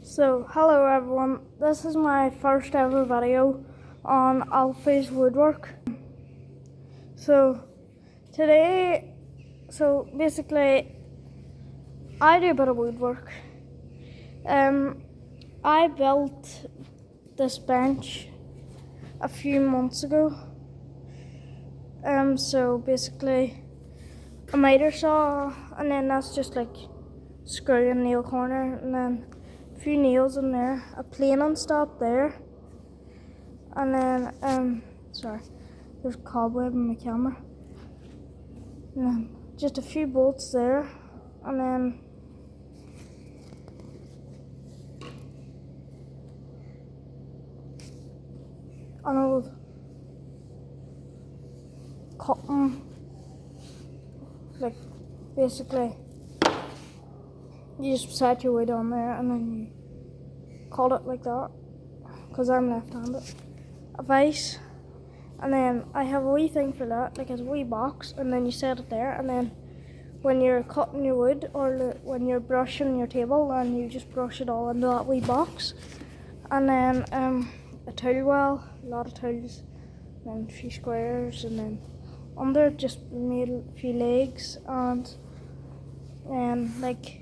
So, hello everyone, this is my first ever video on Alfie's woodwork. So, today, basically, I do a bit of woodwork. I built this bench a few months ago. So basically, a miter saw, and then that's just like screw and nail corner, and then a few nails in there, a planing stop there, and then sorry, there's cobweb in my camera, and then just a few bolts there, and then an old cotton, like basically you just set your weight on there and then you cut it like that, because I'm left-handed. A vise, and then I have a wee thing for that, like it's a wee box, and then you set it there, and then when you're cutting your wood or when you're brushing your table, then you just brush it all into that wee box. And then a tool well, a lot of tools, and then a few squares, and then under it just made a few legs, and like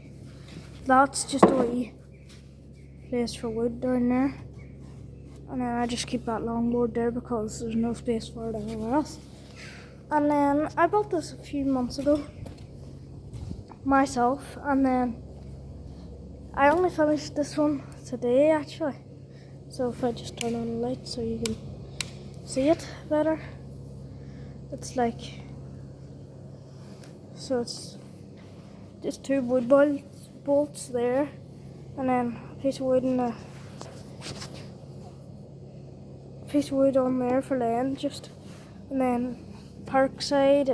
that's just a wee place for wood down there. And then I just keep that longboard there because there's no space for it anywhere else. And then I built this a few months ago myself, and then I only finished this one today actually. So if I just turn on the light so you can see it better, it's like, so it's just two wood bolts there, and then a piece of wood and a piece of wood on there for laying, just, and then park side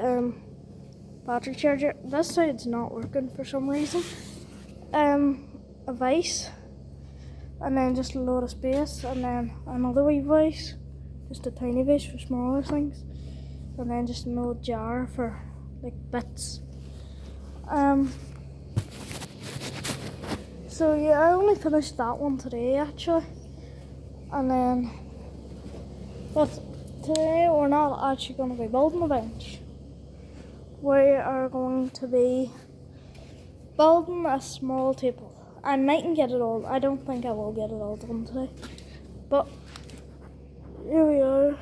battery charger. This side's not working for some reason. A vise, and then just a load of space, and then another wee vise, just a tiny vise for smaller things, and then just an old jar for like bits. So yeah, I only finished that one today actually, and then, but today we're not actually going to be building a bench. We are going to be building a small table. I mightn't get it all. I don't think I will get it all done today. But here we are.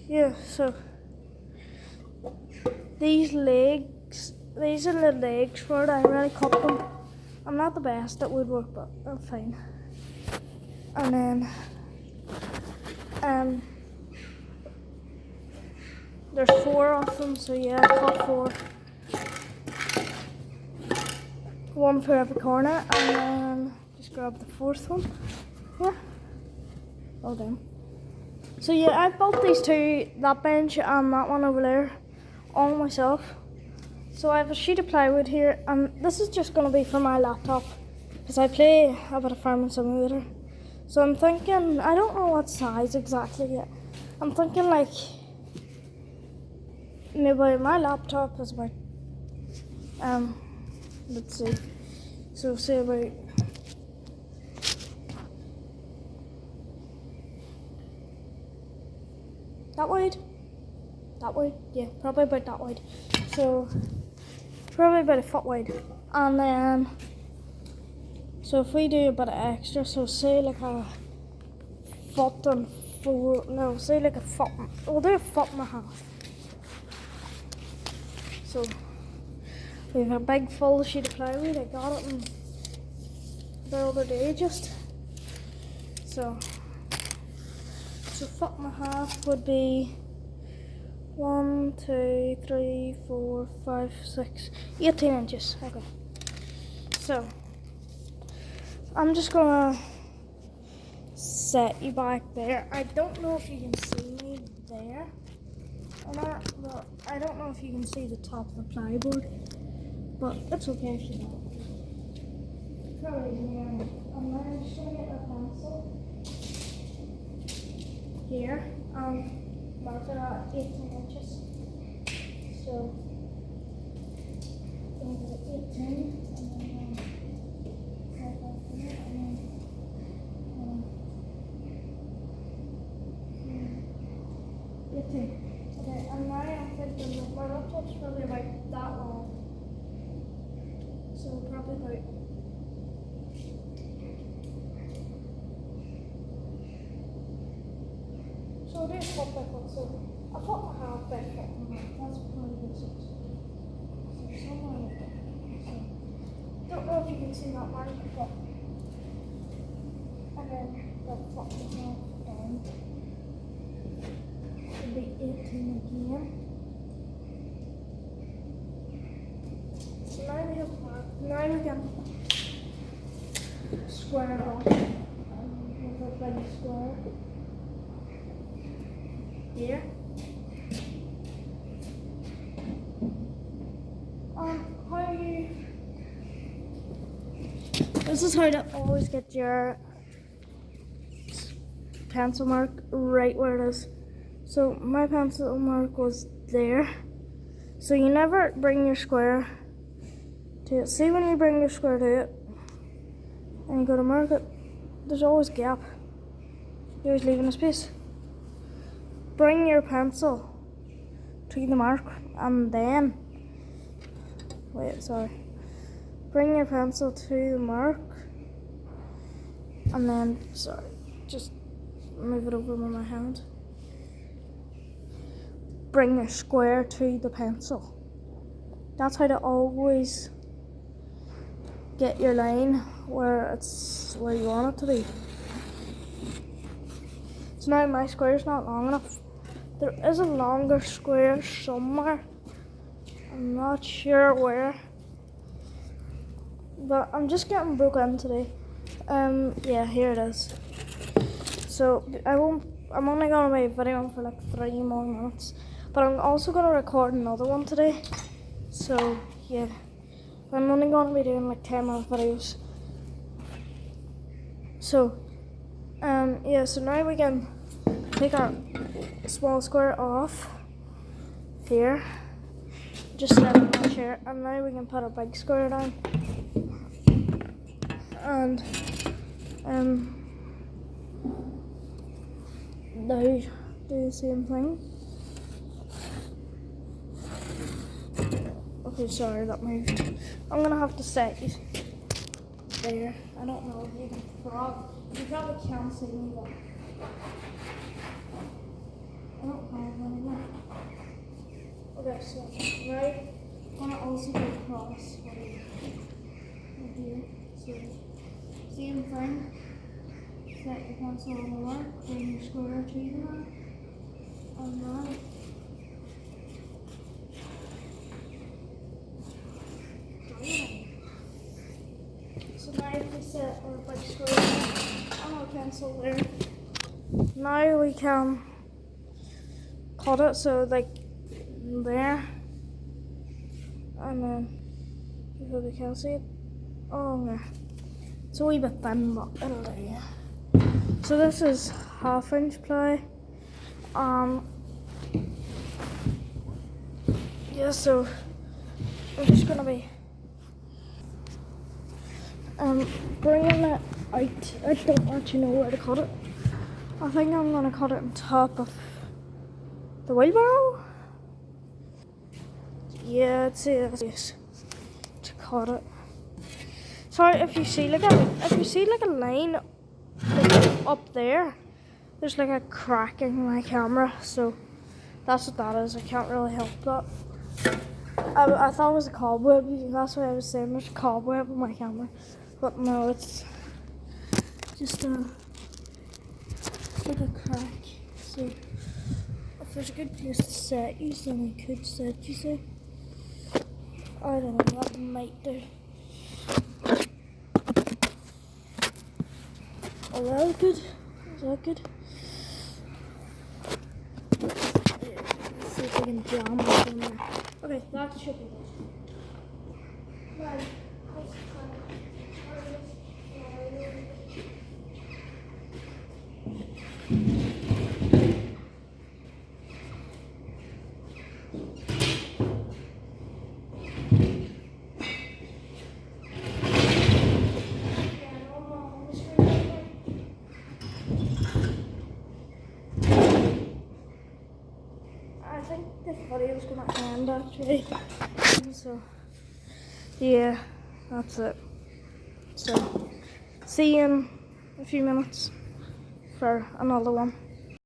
Yeah, so these are the legs for it. I already cut them. I'm not the best at woodwork, but I'm fine. And then there's 4 of them, so yeah, I cut 4. 1 for every corner, and then just grab the 4th one. Yeah, well done. So yeah, I built these two, that bench and that one over there, all myself. So I have a sheet of plywood here, and this is just going to be for my laptop, because I play a bit of Farming Simulator. So I'm thinking, I don't know what size exactly yet. I'm thinking like, maybe my laptop is about, let's see, so say about that wide, yeah, probably about that wide. So probably about a foot wide, and then so if we do a bit of extra, so say like a foot and 4, no, say like a foot, we'll do a foot and a half. So we have a big full sheet of plywood. I got it the other day just. So foot and a half would be 1, 2, 3, 4, 5, 6, 18 inches. Okay. So I'm just gonna set you back there. I don't know if you can see me there or not, but I don't know if you can see the top of the plywood, but it's okay if you don't. Probably here. I'm going to show you a pencil here. Mark it at 18 inches. So I'm going to laptop's probably about that long. So probably about so it is 4x4, so a foot and a half by a foot and a half. That's probably good size. So somewhere like that. So don't know if you can see that mark, but and then the foot and a half down would be 18 again. So now we have now we can square it off with a big square here. How you? This is how to always get your pencil mark right where it is. So my pencil mark was there. So you never bring your square to it. See when you bring your square to it and you go to mark it, there's always a gap. You're always leaving a space. Bring your pencil to the mark and then bring your pencil to the mark and then just move it over with my hand. Bring your square to the pencil. That's how to always get your line where you want it to be. So now my square is not long enough. There is a longer square somewhere. I'm not sure where. But I'm just getting broke in today. Yeah, here it is. So I'm only gonna be videoing for like 3 more minutes. But I'm also gonna record another one today. So yeah. I'm only gonna be doing like 10-minute videos. So yeah, so now we can take our small square off here. Just set it on my chair, and now we can put a big square down. And now do the same thing. Okay, sorry, that moved. I'm gonna have to set it there. I don't know if you probably can't see me, but I don't have anyone. Okay, so now I'm gonna also go across right here. So same thing. Set your pencil on the mark, bring your square to the mark, and now so now if we set our big square on our pencil there, now we can cut it so like there, and then you probably can't see it. Oh no, it's a wee bit thin, but it'll do. So this is 1/2 inch ply. Yeah, so I'm just gonna be bringing it out. I don't actually know where to cut it. I think I'm gonna cut it on top of the wheelbarrow. Yeah, it's easiest to cut it. Sorry if you see like a line like up there. There's like a crack in my camera, so that's what that is. I can't really help that. I thought it was a cobweb. That's why I was saying there's a cobweb on my camera, but no, it's just like a crack. So if there's a good place to set you, then I could set you. So I don't know. That might do. Oh, that was good. Is that good? Let's see if we can jam it in there. Okay, that should be good. Right. think this video is going to end actually. So, yeah, that's it. So, see you in a few minutes for another one.